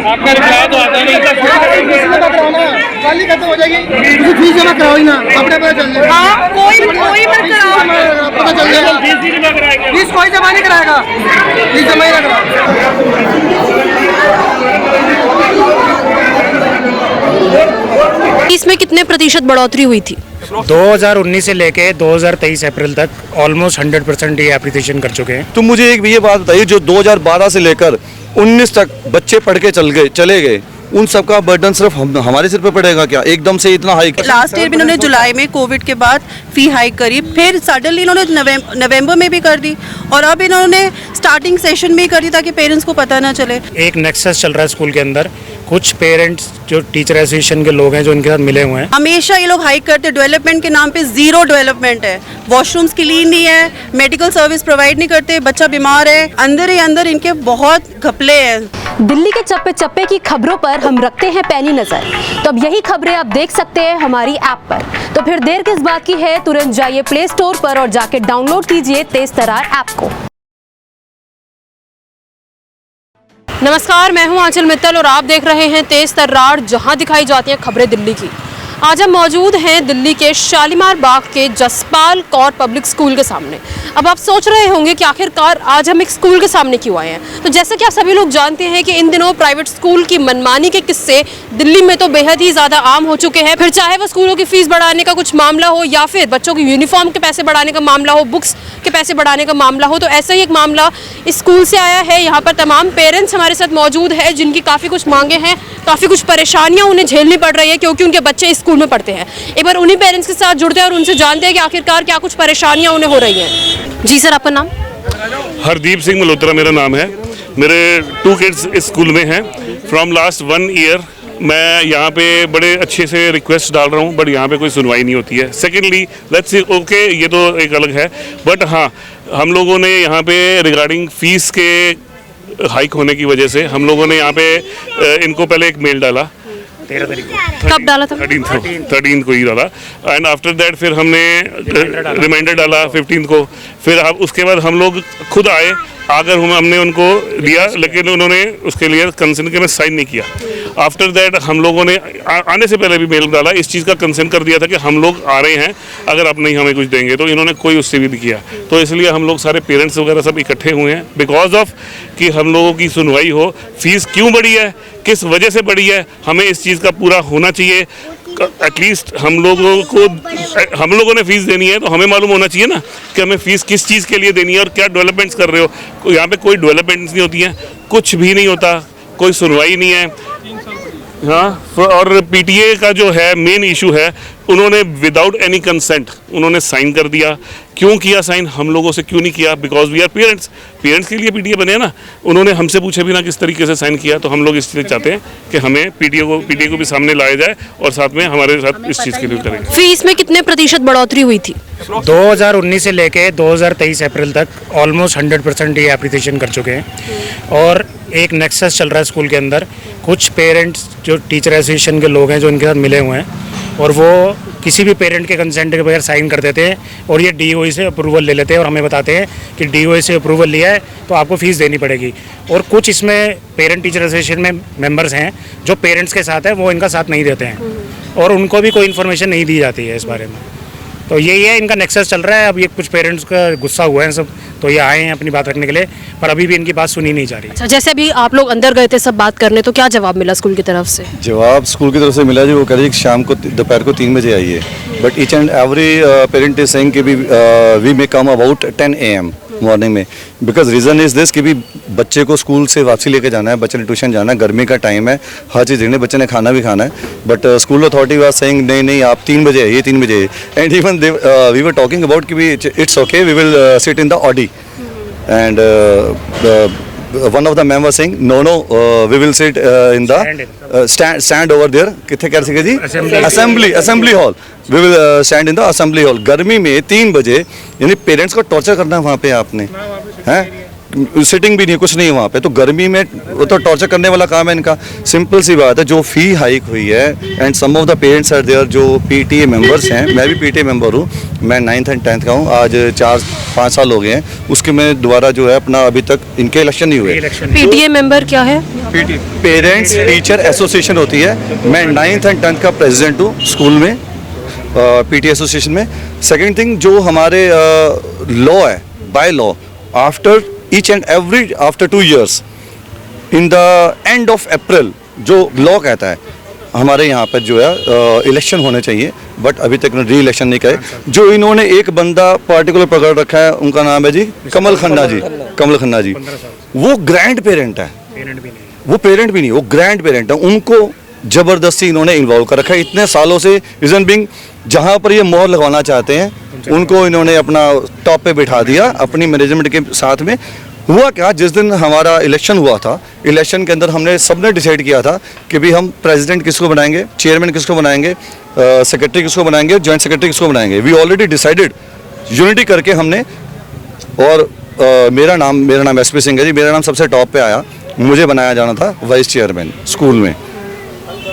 आपका रिप्लाई तो आता नहीं। खत्म हो जाएगी, फीस जमा कराओ ही ना, अपने पता चल जाएगा। हाँ, कोई मत कराओ, पता चल जाएगा। फीस कोई जमा नहीं कराएगा, फीस जमा ही ना कराओ। इसमें कितने प्रतिशत बढ़ोतरी हुई थी? 2019 से लेके 2023 अप्रैल तक ऑलमोस्ट 100% ये एप्लीकेशन कर चुके हैं। तो मुझे एक ये बात बताइए, जो 2012 से लेकर 19 तक बच्चे पढ़ के चले गए, उन सबका बर्डन सिर्फ हमारे सिर पे पड़ेगा क्या? एकदम से इतना हाई। लास्ट ईयर भी इन्होंने जुलाई में कोविड के बाद फी हाइक करी, फिर सडनली इन्होंने नवंबर में भी कर दी, और अब इन्होंने स्टार्टिंग सेशन में ही कर दी ताकि पेरेंट्स को पता ना चले। एक नेक्सस चल रहा है स्कूल के अंदर, कुछ पेरेंट्स जो टीचर एसोसिएशन के लोग हैं जो इनके साथ मिले हुए हैं। हमेशा ये लोग हाइक करते, डेवलपमेंट के नाम पे जीरो डेवलपमेंट है, वॉशरूम्स क्लीन नहीं है, मेडिकल सर्विस प्रोवाइड नहीं करते, बच्चा बीमार है, अंदर ही अंदर इनके बहुत घपले हैं। दिल्ली के चप्पे चप्पे की खबरों पर हम रखते हैं पैनी नजर, तो अब यही खबरें आप देख सकते हैं हमारी ऐप पर। तो फिर देर किस बात की है, तुरंत जाइए प्ले स्टोर पर और जाके डाउनलोड कीजिए तेज तर्रार ऐप को। नमस्कार, मैं हूं आंचल मित्तल और आप देख रहे हैं तेज तर्रार, जहां दिखाई जाती हैं खबरें दिल्ली की। आज हम मौजूद हैं दिल्ली के शालीमार बाग के जसपाल कौर पब्लिक स्कूल के सामने। अब आप सोच रहे होंगे कि आखिरकार आज हम एक स्कूल के सामने क्यों आए हैं। तो जैसे कि आप सभी लोग जानते हैं कि इन दिनों प्राइवेट स्कूल की मनमानी के किस्से दिल्ली में तो बेहद ही ज़्यादा आम हो चुके हैं। फिर चाहे वो स्कूलों की फीस बढ़ाने का कुछ मामला हो, या फिर बच्चों की यूनिफॉर्म के पैसे बढ़ाने का मामला हो, बुक्स के पैसे बढ़ाने का मामला हो, तो ऐसा ही एक मामला इस स्कूल से आया है। यहाँ पर तमाम पेरेंट्स हमारे साथ मौजूद है जिनकी काफ़ी कुछ मांगे हैं, काफ़ी कुछ परेशानियाँ उन्हें झेलनी पड़ रही है क्योंकि उनके बच्चे इस स्कूल में पढ़ते हैं। एक बार उन्हीं पेरेंट्स के साथ जुड़ते हैं और उनसे जानते हैं कि आखिरकार क्या कुछ परेशानियां उन्हें हो रही हैं। जी सर, आपका नाम? हरदीप सिंह मल्होत्रा मेरा नाम है। मेरे 2 किड्स इस स्कूल में हैं। फ्रॉम लास्ट 1 ईयर मैं यहाँ पे बड़े अच्छे से रिक्वेस्ट डाल रहा हूँ, बट यहाँ पे कोई सुनवाई नहीं होती है। सेकेंडली लेट्स सी, ओके ये तो एक अलग है, बट हाँ हम लोगों ने यहाँ पे रिगार्डिंग फीस के हाइक होने की वजह से हम लोगों ने यहाँ पे इनको पहले एक मेल डाला। 13 तारीख को। कब डाला था? 13 को ही डाला, एंड आफ्टर दैट फिर हमने रिमाइंडर डाला 15 को। फिर अब उसके बाद हम लोग खुद आए, आकर हमने उनको दिया, लेकिन उन्होंने उसके लिए कंसेंट के में साइन नहीं किया। आफ्टर दैट हम लोगों ने आने से पहले भी मेल डाला, इस चीज़ का कंसेंट कर दिया था कि हम लोग आ रहे हैं, अगर आप नहीं हमें कुछ देंगे, तो इन्होंने कोई उससे भी नहीं किया। तो इसलिए हम लोग सारे पेरेंट्स वगैरह सब इकट्ठे हुए हैं बिकॉज ऑफ कि हम लोगों की सुनवाई हो। फीस क्यों बढ़ी है, किस वजह से बढ़ी है, हमें इस चीज़ का पूरा होना चाहिए। एटलीस्ट हम लोगों ने फीस देनी है तो हमें मालूम होना चाहिए ना कि हमें फीस किस चीज़ के लिए देनी है और क्या डेवलपमेंट्स कर रहे हो। यहाँ पे कोई डेवलपमेंट्स नहीं होती हैं, कुछ भी नहीं होता, कोई सुनवाई नहीं है। हाँ, और पीटीए का जो है मेन इशू है, उन्होंने विदाउट एनी कंसेंट उन्होंने साइन कर दिया। क्यों किया साइन, हम लोगों से क्यों नहीं किया? Because we are parents, parents के लिए पीटीए बने हैं ना। उन्होंने हमसे पूछे भी ना किस तरीके से साइन किया, तो हम लोग इसलिए चाहते हैं कि हमें पीटीए को भी सामने लाया जाए और साथ में हमारे साथ इस चीज़ के लिए करेंगे। फीस में कितने प्रतिशत बढ़ोतरी हुई थी? 2019 से लेके 2023 अप्रैल तक ऑलमोस्ट 100% ये एप्लीकेशन कर चुके हैं। और एक नेक्सस चल रहा है स्कूल के अंदर, कुछ पेरेंट्स जो टीचर एसोसिएशन के लोग हैं जो इनके साथ मिले हुए हैं, और वो किसी भी पेरेंट के कंसेंट के बगैर साइन कर देते हैं और ये डीओई से अप्रूवल ले लेते हैं और हमें बताते हैं कि डीओई से अप्रूवल लिया है तो आपको फ़ीस देनी पड़ेगी। और कुछ इसमें पेरेंट टीचर एसोसिएशन में मेंबर्स हैं जो पेरेंट्स के साथ हैं, वो इनका साथ नहीं देते हैं और उनको भी कोई इन्फॉर्मेशन नहीं दी जाती है इस बारे में। तो यही है, इनका नेक्सस चल रहा है। अब ये कुछ पेरेंट्स का गुस्सा हुआ है सब, तो ये आए हैं अपनी बात रखने के लिए, पर अभी भी इनकी बात सुनी नहीं जा रही। अच्छा, जैसे अभी आप लोग अंदर गए थे सब बात करने, तो क्या जवाब मिला स्कूल की तरफ से? जवाब स्कूल की तरफ से मिला जी, वो कह रही शाम को दोपहर को 3 बजे आइए, but each and every parent is saying कि we may come about 10 AM morning में। बिकॉज रीज़न इज़ दिस कि भी बच्चे को स्कूल से वापसी लेके जाना है, बच्चे ने ट्यूशन जाना है, गर्मी का टाइम है, हर चीज़ देखने, बच्चे ने खाना भी खाना है, but school authority was saying नहीं आप 3 बजे आइए, 3 बजे। And even we were talking about कि भी it's okay, we will sit in the audi, and one of the members saying no, we will sit in the stand over there, किथे कह सके जी, assembly hall, we will stand in the assembly hall। गर्मी में 3 बजे, यानी parents को torture करना है वहाँ पे आपने, हैं? सिटिंग भी नहीं, कुछ नहीं है वहाँ पे। तो गर्मी में वो तो टॉर्चर करने वाला काम है इनका। सिंपल सी बात है, जो फ़ी हाइक हुई है and some of the parents are there जो पीटीए मेंबर्स हैं, मैं भी पीटीए मेंबर हूँ, मैं 9th and 10th का हूँ, आज 4-5 साल हो गए हैं। उसके में दोबारा जो है अपना अभी तक इनके इलेक्शन नहीं हुए। पीटीए मेंबर क्या है? पेरेंट्स टीचर एसोसिएशन होती है। मैं 9th and 10th का प्रेसिडेंट हूँ स्कूल में, पीटीए एसोसिएशन में। सेकेंड थिंग, जो हमारे लॉ है, by law, after each and every after 2 years in the end of April, जो लॉ कहता है हमारे यहाँ पर जो है इलेक्शन होने चाहिए, बट अभी तक री इलेक्शन नहीं करे। जो इन्होंने एक बंदा पार्टिकुलर पकड़ रखा है, उनका नाम है जी कमल खन्ना जी। कमल खन्ना जी वो ग्रैंड पेरेंट है, वो पेरेंट भी नहीं, वो ग्रैंड पेरेंट है। उनको जबरदस्ती इन्होंने इन्वॉल्व कर रखा है इतने सालों से। रीजन बिंग, जहाँ पर ये मोहर लगवाना चाहते हैं उनको इन्होंने अपना टॉप पे बिठा दिया अपनी मैनेजमेंट के साथ में। हुआ क्या, जिस दिन हमारा इलेक्शन हुआ था, इलेक्शन के अंदर हमने सबने डिसाइड किया था कि भी हम प्रेसिडेंट किसको बनाएंगे, चेयरमैन किसको बनाएंगे, सेक्रेटरी किसको बनाएंगे, जॉइंट सेक्रेटरी किसको बनाएंगे। वी ऑलरेडी डिसाइडेड, यूनिटी करके हमने। और मेरा नाम एसपी सिंह है जी, मेरा नाम सबसे टॉप पे आया। मुझे बनाया जाना था वाइस चेयरमैन स्कूल में।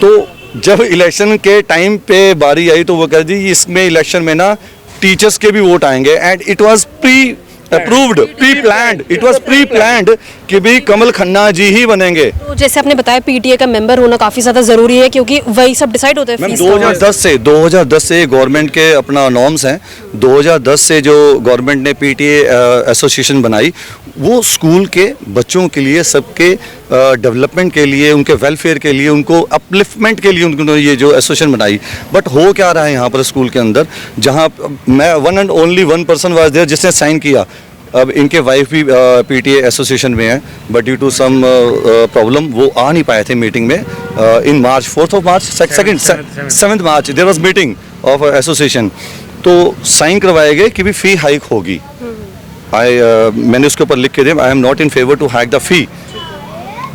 तो जब इलेक्शन के टाइम पे बारी आई तो वो कह दी इसमें इलेक्शन में ना टीचर्स के भी वोट आएंगे, and it was pre approved, pre planned, it was pre planned कि भी कमल खन्ना जी ही बनेंगे। तो जैसे आपने बताया पीटीए का मेंबर होना काफी ज्यादा जरूरी है, क्योंकि वही सब डिसाइड होता है। मैम 2010 से गवर्नमेंट के अपना नॉर्म्स हैं। 2010 से जो गवर्नमेंट ने पीटीए एसोसिएशन बनाई, वो स्कूल के बच्चों के लिए, सबके डेवलपमेंट के लिए, उनके वेलफेयर के लिए, उनको अपलिफ्टमेंट के लिए उन्होंने ये जो एसोसिएशन बनाई। बट हो क्या रहा है यहाँ पर स्कूल के अंदर, जहाँ मैं one and only one person was there जिसने साइन किया। अब इनके वाइफ भी पीटीए एसोसिएशन में है, but due to some problem वो आ नहीं पाए थे मीटिंग में। In March 4th March 7th March there was meeting of association, तो साइन करवाए गए कि भी फ़ी हाइक होगी। मैंने उसके ऊपर लिख के दिया, I am not in favour to hike the fee.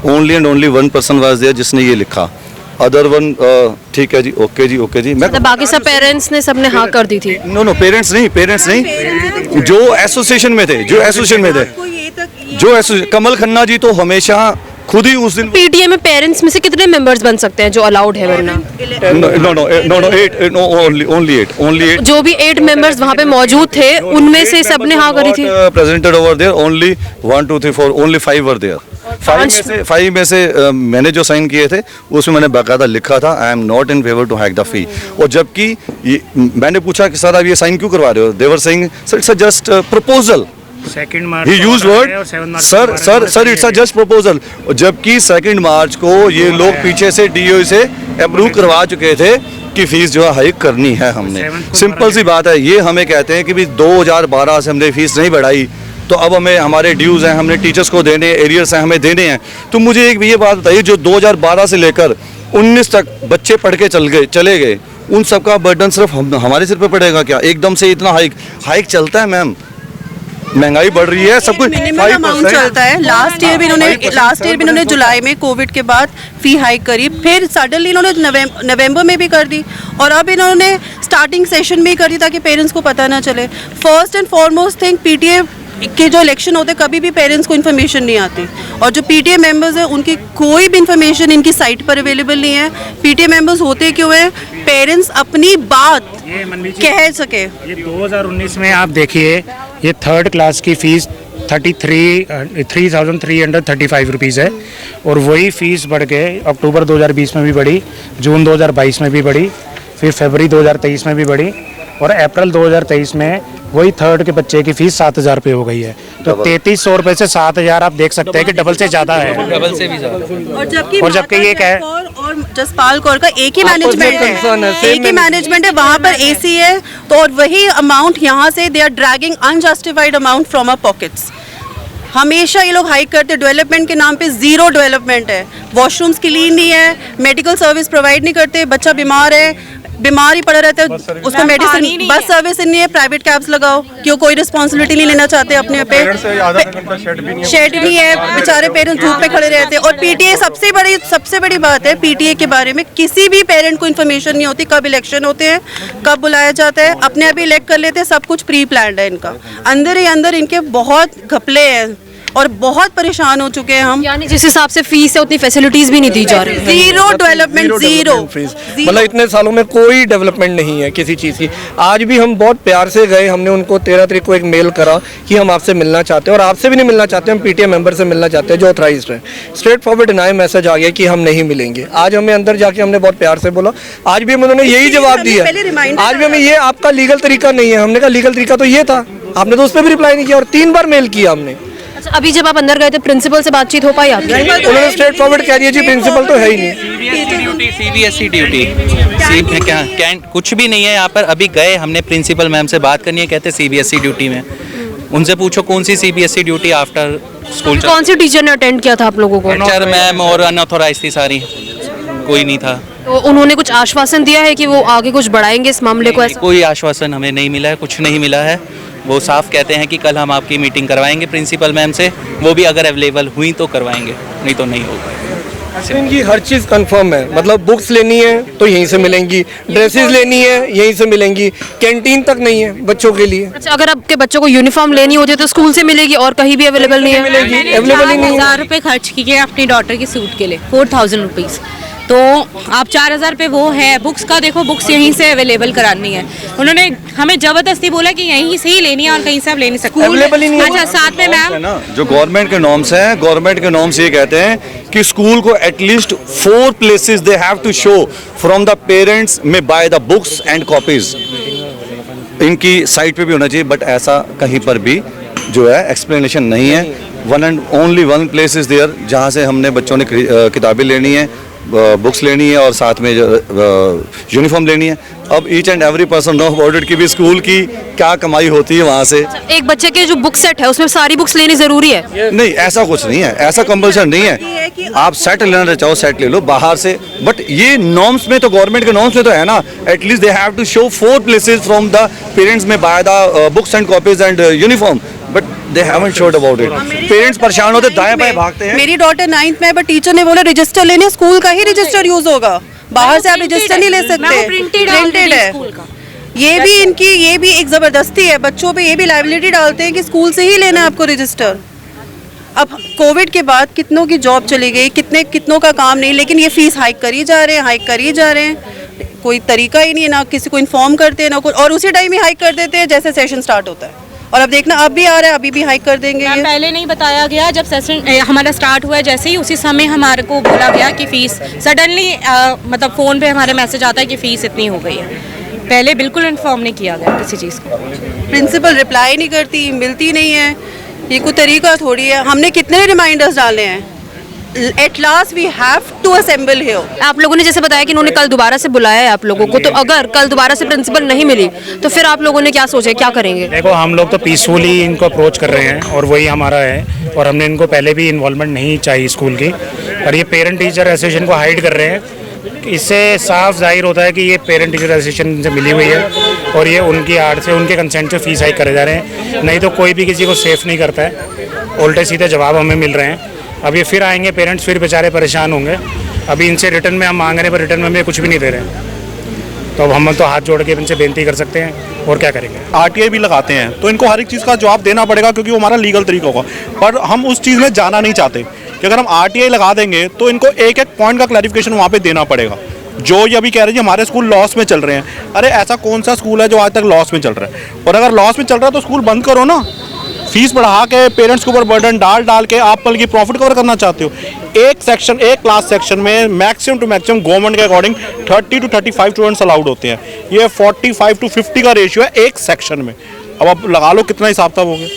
Only and only one person was there जिसने ये लिखा, अदर वन ठीक है जी, ओके जी, ओके जी। मैं बाकी सब पेरेंट्स ने सबने हाँ कर दी थी? नो पेरेंट्स नहीं, जो एसोसिएशन में थे, कमल खन्ना जी तो हमेशा खुद ही उस दिन। पीटीए में पेरेंट्स में से कितने मेंबर्स बन सकते हैं जो अलाउड है वरना? ओनली 8 जो भी 8 मेंबर्स वहाँ पे मौजूद थे उनमें से सबने हाँ करी थी? Presented over there only 1 2 3 4 only 5 were there. 5 में से मैंने जो साइन किए थे उसमें मैंने बाकायदा लिखा था I am not in favour to hike the fee. और जबकि मैंने पूछा कि सर आप ये साइन क्यों करवा रहे हो, they were saying sir it's just proposal. He used word, sir it's just proposal. जबकि 2 मार्च को ये लोग पीछे से डीओ से अप्रूव करवा चुके थे कि फीस जो है हाइक करनी है हमने। सिंपल सी बात है, ये हमें कहते हैं कि भी 2012 से हमने फीस नहीं बढ़ाई, तो अब हमें हमारे ड्यूज़ हैं, हमने टीचर्स को देने, एरियर्स हैं, हमें देने हैं। तो मुझे एक ये बात बताइए, जो 2012 से लेकर 19 तक बच्चे पढ़ के चले गए, उन सबका बर्डन सिर्फ हमारे सिर पे पड़ेगा क्या? एकदम से इतना हाइक चलता है मैम, महंगाई बढ़ रही है, सब कुछ मिनिमम अमाउंट चलता है। लास्ट ईयर भी इन्होंने जुलाई में कोविड के बाद फी हाइक करी, फिर सडनली इन्होंने नवंबर में भी कर दी, और अब इन्होंने स्टार्टिंग सेशन में ही कर दी ताकि पेरेंट्स को पता ना चले। First and foremost thing, PTA के जो इलेक्शन होते हैं कभी भी पेरेंट्स को इन्फॉर्मेशन नहीं आती, और जो पीटीए मेंबर्स हैं उनकी कोई भी इन्फॉर्मेशन इनकी साइट पर अवेलेबल नहीं है। पीटीए मेंबर्स होते क्यों हैं? पेरेंट्स अपनी बात कह सके। ये 2019 में आप देखिए, ये 3rd क्लास की फीस 3,335 रुपीज़ है, और वही फीस बढ़ के अक्टूबर 2020 में भी बढ़ी, जून 2022 में भी बढ़ी, फिर फरवरी 2023 में भी बढ़ी, और अप्रैल 2023 में वही 3rd के बच्चे की फीस 7,000 रुपये हो गई है। तो 3300 रुपये से 7,000 आप देख सकते हैं कि डबल से ज़्यादा है, डबल से भी ज़्यादा। और जबकि ये क्या है, और जसपाल कौर का एक ही मैनेजमेंट है, वहाँ पर एसी है, तो और वही अमाउंट यहाँ से they are dragging unjustified amount from our pockets. हमेशा ये लोग हाइक करते, डेवलपमेंट के नाम पे जीरो डेवलपमेंट है। वॉशरूम्स क्लीन नहीं है, मेडिकल सर्विस प्रोवाइड नहीं करते, बच्चा बीमार है, बीमार ही पड़ा रहता है, उसको मेडिसिन, बस सर्विस नहीं है, प्राइवेट कैब्स लगाओ, क्यों कोई रिस्पॉन्सिबिलिटी नहीं लेना चाहते अपने पे, शेड नहीं है, बेचारे पेरेंट्स धूप पे खड़े रहते हैं। और पीटीए सबसे बड़ी बात है, पीटीए के बारे में किसी भी पेरेंट को इन्फॉर्मेशन नहीं होती कब इलेक्शन होते हैं, कब बुलाया जाता है, अपने आप ही इलेक्ट कर लेते हैं, सब कुछ प्री प्लान्ड है इनका। अंदर ही अंदर इनके बहुत घपले हैं, और बहुत परेशान हो चुके हैं हम। यानी जिस हिसाब से फीस है उतनी फैसिलिटीज भी नहीं दी जा रही। Zero development, zero. मतलब इतने सालों में कोई डेवलपमेंट नहीं है किसी चीज़ की। आज भी हम बहुत प्यार से गए, हमने उनको 13 तारीख को एक मेल करा कि हम आपसे मिलना चाहते हैं, और आपसे भी नहीं मिलना चाहते, हम पीटीए मेंबर से मिलना चाहते हैं जो ऑथराइज्ड है। स्ट्रेट फॉरवर्ड डिनाई मैसेज आ गया कि हम नहीं मिलेंगे। आज हमें अंदर जाके हमने बहुत प्यार से बोला, आज भी उन्होंने यही जवाब दिया, आज भी हमें ये आपका लीगल तरीका नहीं है। हमने कहा लीगल तरीका तो ये था, आपने तो उस पर भी रिप्लाई नहीं किया, और 3 बार मेल किया हमने। अच्छा, अभी जब आप अंदर गए थे प्रिंसिपल से बातचीत हो पाई आपकी? उन्होंने स्ट्रेट फॉरवर्ड कह दिया जी प्रिंसिपल तो है ही नहीं। सीबीएसई ड्यूटी क्या कुछ भी नहीं है यहाँ पर। अभी गए हमने प्रिंसिपल मैम से बात करनी है, कहते सीबीएसई ड्यूटी में। उनसे पूछो कौन सी सीबीएसई ड्यूटी आफ्टर स्कूल। कौन सी टीचर ने अटेंड किया था आप लोगों को? टीचर मैम और अनऑथोराइज थी सारी, कोई नहीं था। तो उन्होंने कुछ आश्वासन दिया है कि वो आगे कुछ बढ़ाएंगे इस मामले को? ऐसा कोई आश्वासन हमें नहीं मिला है, कुछ नहीं मिला है। वो साफ कहते हैं कि कल हम आपकी मीटिंग करवाएंगे प्रिंसिपल मैम से, वो भी अगर अवेलेबल हुई तो करवाएंगे, नहीं तो नहीं होगा। इनकी हर चीज़ कंफर्म है, मतलब बुक्स लेनी है तो यहीं से मिलेंगी, ड्रेसेस लेनी है यहीं से मिलेंगी, कैंटीन तक नहीं है बच्चों के लिए। अच्छा, अगर आपके बच्चों को यूनिफॉर्म लेनी होती है तो स्कूल से मिलेगी और कहीं भी अवेलेबल नहीं है? मिलेगी, अवेलेबल ही नहीं है। 4,000 रुपये खर्च किए अपनी डॉटर की सूट के लिए, 4,000 रुपीज़। तो आप 4,000 पे वो है। बुक्स का देखो, बुक्स यहीं से अवेलेबल करानी है। उन्होंने हमें जबरदस्ती बोला कि यहीं से ही लेनी है और कहीं से आप ले नहीं सकते। अवेलेबल ही नहीं है। अच्छा, साथ में मैम ना जो गवर्नमेंट के नॉर्म्स हैं, गवर्नमेंट के नॉर्म्स ये कहते हैं कि स्कूल को at least 4 places they have to show from the parents में buy the books and copies. इनकी साइट पे भी होना चाहिए, बट ऐसा कहीं पर भी जो है एक्सप्लेनेशन नहीं है। One and only one place is there जहाँ से हमने बच्चों ने किताबें लेनी है, बुक्स लेनी है और साथ में यूनिफॉर्म लेनी है। अब each and every person know about it कि भी स्कूल की क्या कमाई होती है वहाँ से। एक बच्चे के जो बुक सेट है उसमें सारी बुक्स लेनी जरूरी है? नहीं, ऐसा कुछ नहीं है, ऐसा कंपल्सन नहीं है। आप सेट लेना चाहो सेट ले लो बाहर से, बट ये नॉर्म्स में तो, गवर्नमेंट के नॉर्म्स में तो है ना, at least they have to show 4 places from the parents में buy the books and copies and uniform, but they haven't showed about it. Parents परेशान होते, दाएं बाएं भागते हैं। मेरी डॉटर 9th में है, बट टीचर ने बोला रजिस्टर लेने, स्कूल का ही रजिस्टर यूज होगा, बाहर से आप रजिस्टर नहीं ले सकते, प्रिंटेड है। ये भी इनकी, ये भी एक जबरदस्ती है, बच्चों पे ये भी लाइबिलिटी डालते हैं कि स्कूल से ही लेना है आपको रजिस्टर। अब कोविड के बाद कितनों की जॉब चली गई, कितनों का काम नहीं, लेकिन ये फीस हाइक करी जा रहे हैं, कोई तरीका ही नहीं है, ना किसी को इन्फॉर्म करते हैं ना कुछ, और उसी टाइम ही हाइक कर देते हैं जैसे सेशन स्टार्ट होता है। और अब देखना, अब भी आ रहा है, अभी भी हाइक कर देंगे। ये पहले नहीं बताया गया, जब सेशन हमारा स्टार्ट हुआ है जैसे ही, उसी समय हमारे को बोला गया कि फीस सडनली मतलब फ़ोन पे हमारे मैसेज आता है कि फ़ीस इतनी हो गई है। पहले बिल्कुल इन्फॉर्म नहीं किया गया किसी चीज़ को। प्रिंसिपल रिप्लाई नहीं करती, मिलती नहीं है, ये कोई तरीका थोड़ी है। हमने कितने रिमाइंडर्स डाले हैं, at last we have to assemble here. आप लोगों ने जैसे बताया कि उन्होंने कल दोबारा से बुलाया है आप लोगों को, तो अगर कल दोबारा से प्रिंसिपल नहीं मिली तो फिर आप लोगों ने क्या सोचा है, क्या करेंगे? देखो, हम लोग तो पीसफुली इनको अप्रोच कर रहे हैं और वही हमारा है, और हमने इनको पहले भी इन्वॉल्वमेंट नहीं चाहिए स्कूल की, और ये पेरेंट टीचर एसोसिएशन को हाइड कर रहे हैं। इससे साफ जाहिर होता है कि ये पेरेंट टीचर एसोसिएशन से मिली हुई है और ये उनकी आड़ से, उनके कंसेंट से फीस हाइक करे जा रहे हैं। नहीं तो कोई भी किसी को सेफ नहीं करता है, उल्टे सीधे जवाब हमें मिल रहे हैं। अब ये फिर आएंगे पेरेंट्स, फिर बेचारे परेशान होंगे। अभी इनसे रिटर्न में हम मांग रहे हैं, पर रिटर्न में कुछ भी नहीं दे रहे हैं, तो अब हम तो हाथ जोड़ के इनसे बेनती कर सकते हैं, और क्या करेंगे। आरटीआई भी लगाते हैं तो इनको हर एक चीज़ का जवाब देना पड़ेगा, क्योंकि वो हमारा लीगल तरीका होगा। पर हम उस चीज़ में जाना नहीं चाहते कि अगर हम आरटीआई लगा देंगे तो इनको एक एक पॉइंट का क्लैरिफिकेशन वहाँ पे देना पड़ेगा। जो ये अभी कह रहे हैं हमारे स्कूल लॉस में चल रहे हैं, अरे ऐसा कौन सा स्कूल है जो आज तक लॉस में चल रहा है? और अगर लॉस में चल रहा है तो स्कूल बंद करो ना। फीस बढ़ा के पेरेंट्स के ऊपर बर्डन डाल के आप बल्कि प्रॉफिट कवर करना चाहते हो। एक क्लास सेक्शन में मैक्सिमम टू मैक्सिमम गवर्नमेंट के अकॉर्डिंग 30 to 35 स्टूडेंट्स अलाउड होते हैं। ये 45 to 50 का रेशियो है एक सेक्शन में। अब आप लगा लो कितना हिसाब किताब हो गया।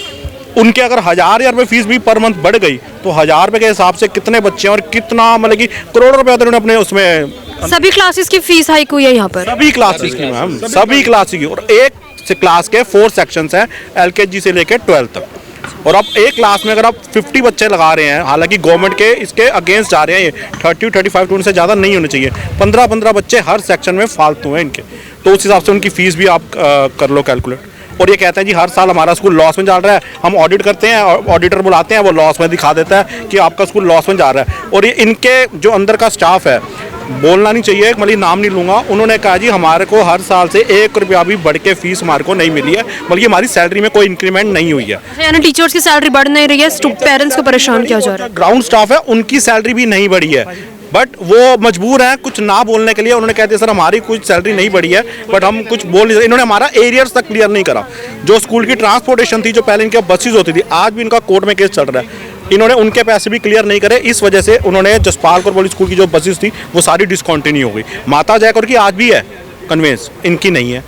उनके अगर 1,000 रुपये फीस भी पर मंथ बढ़ गई तो 1,000 रुपये के हिसाब से कितने बच्चे और कितना, मतलब कि करोड़ों रुपये उन्होंने अपने उसमें। सभी क्लासेस की फीस हाइक हुई है यहाँ पर? सभी क्लासेस की मैम, सभी क्लासेस की। और एक क्लास के 4 सेक्शंस हैं, LKG से लेकर 12 तक। और अब एक क्लास में अगर आप 50 बच्चे लगा रहे हैं, हालांकि गवर्नमेंट के इसके अगेंस्ट जा रहे हैं, ये 30 to 35 स्टूडेंट से ज़्यादा नहीं होने चाहिए। 15 बच्चे हर सेक्शन में फालतू हैं इनके, तो उस हिसाब से उनकी फीस भी आप कर लो कैलकुलेट। और ये कहते हैं जी हर साल हमारा स्कूल लॉस में जा रहा है, हम ऑडिट करते हैं, ऑडिटर बुलाते हैं, वो लॉस में दिखा देता है कि आपका स्कूल लॉस में जा रहा है। और ये इनके जो अंदर का स्टाफ है बोलना नहीं चाहिए, मतलब नाम नहीं लूँगा, उन्होंने कहा जी हमारे को हर साल से 1 रुपया भी बढ़ के फीस हमारे को नहीं मिली है, बल्कि हमारी सैलरी में कोई इंक्रीमेंट नहीं हुई है। यानी टीचर्स की सैलरी बढ़ नहीं रही है, पेरेंट्स को परेशान किया जा रहा है। ग्राउंड स्टाफ है उनकी सैलरी भी नहीं बढ़ी है, बट वो मजबूर हैं कुछ ना बोलने के लिए। उन्होंने कहते हैं सर हमारी कुछ सैलरी नहीं बढ़ी है, बट हम कुछ बोल नहीं सकते। इन्होंने हमारा एरियर्स तक क्लियर नहीं करा। जो स्कूल की ट्रांसपोर्टेशन थी, जो पहले इनके बसेस होती थी, आज भी इनका कोर्ट में केस चल रहा है। इन्होंने उनके पैसे भी क्लियर नहीं करे, इस वजह से उन्होंने जसपाल कौर पब्लिक स्कूल की जो बसेस थी वो सारी डिसकंटिन्यू हो गई। माता जयकौर की आज भी है कन्वेंस, इनकी नहीं है,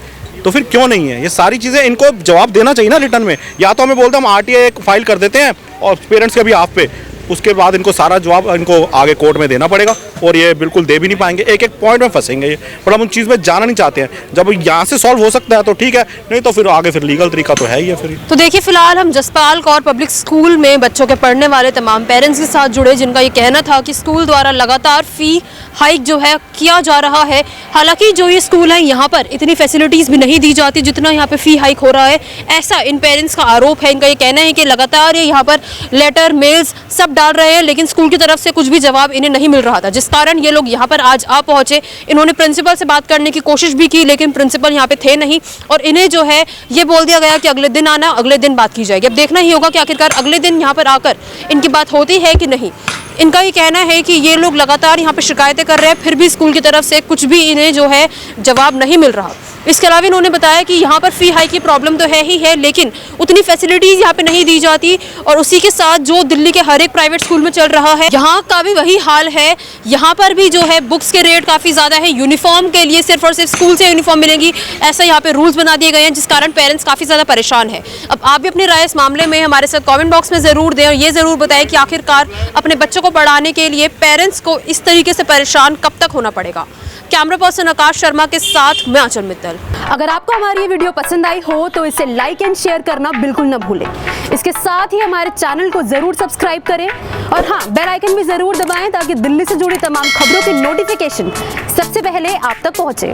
तो फिर क्यों नहीं है? ये सारी चीज़ें इनको जवाब देना चाहिए ना रिटर्न में। या तो हमें बोलते हम आरटीआई फाइल कर देते हैं और पेरेंट्स के भी आप पे, उसके बाद इनको सारा जवाब इनको आगे कोर्ट में देना पड़ेगा, और ये बिल्कुल दे भी नहीं पाएंगे, एक एक पॉइंट में फंसेंगे ये। पर हम उन चीज़ में जाना नहीं चाहते हैं। जब यहाँ से सॉल्व हो सकता है तो ठीक है, नहीं तो फिर आगे फिर लीगल तरीका तो है ही है फिर। तो देखिए फिलहाल हम जसपाल कौर पब्लिक स्कूल में बच्चों के पढ़ने वाले तमाम पेरेंट्स के साथ जुड़े, जिनका ये कहना था कि स्कूल द्वारा लगातार फ़ी हाइक जो है किया जा रहा है। हालांकि जो ये स्कूल है यहाँ पर इतनी फैसिलिटीज़ भी नहीं दी जाती जितना यहाँ पे फ़ी हाइक हो रहा है, ऐसा इन पेरेंट्स का आरोप है। इनका ये कहना है कि लगातार ये यहाँ पर लेटर मेल्स सब डाल रहे हैं, लेकिन स्कूल की तरफ से कुछ भी जवाब इन्हें नहीं मिल रहा था, जिस कारण ये लोग यहाँ पर आज आ पहुंचे। इन्होंने प्रिंसिपल से बात करने की कोशिश भी की, लेकिन प्रिंसिपल यहाँ पे थे नहीं, और इन्हें जो है ये बोल दिया गया कि अगले दिन आना, अगले दिन बात की जाएगी। अब देखना ही होगा कि आखिरकार अगले दिन यहाँ पर आकर इनकी बात होती है कि नहीं। इनका ये कहना है कि ये लोग लगातार यहाँ पे शिकायतें कर रहे हैं, फिर भी स्कूल की तरफ से कुछ भी इन्हें जो है जवाब नहीं मिल रहा। इसके अलावा इन्होंने बताया कि यहाँ पर फ़ी हाइक की प्रॉब्लम तो है ही है, लेकिन उतनी फैसिलिटीज़ यहाँ पे नहीं दी जाती, और उसी के साथ जो दिल्ली के हर एक प्राइवेट स्कूल में चल रहा है यहाँ का भी वही हाल है। यहाँ पर भी जो है बुक्स के रेट काफ़ी ज़्यादा है, यूनिफॉर्म के लिए सिर्फ और सिर्फ स्कूल से यूनिफॉर्म मिलेगी, ऐसा यहाँ पे रूल्स बना दिए गए हैं, जिस कारण पेरेंट्स काफ़ी ज़्यादा परेशान है। अब आप भी अपनी राय इस मामले में हमारे साथ कॉमेंट बॉक्स में ज़रूर दें, और ये ज़रूर बताएं कि आखिरकार अपने बच्चों को पढ़ाने के लिए पेरेंट्स को इस तरीके से परेशान कब तक होना पड़ेगा। कैमरा पर्सन आकाश शर्मा के साथ मैं आंचल मित्तल। अगर आपको हमारी ये वीडियो पसंद आई हो तो इसे लाइक एंड शेयर करना बिल्कुल न भूलें। इसके साथ ही हमारे चैनल को जरूर सब्सक्राइब करें, और हाँ, बेल आइकन भी जरूर दबाएं ताकि दिल्ली से जुड़ी तमाम खबरों की नोटिफिकेशन सबसे पहले आप तक पहुंचे।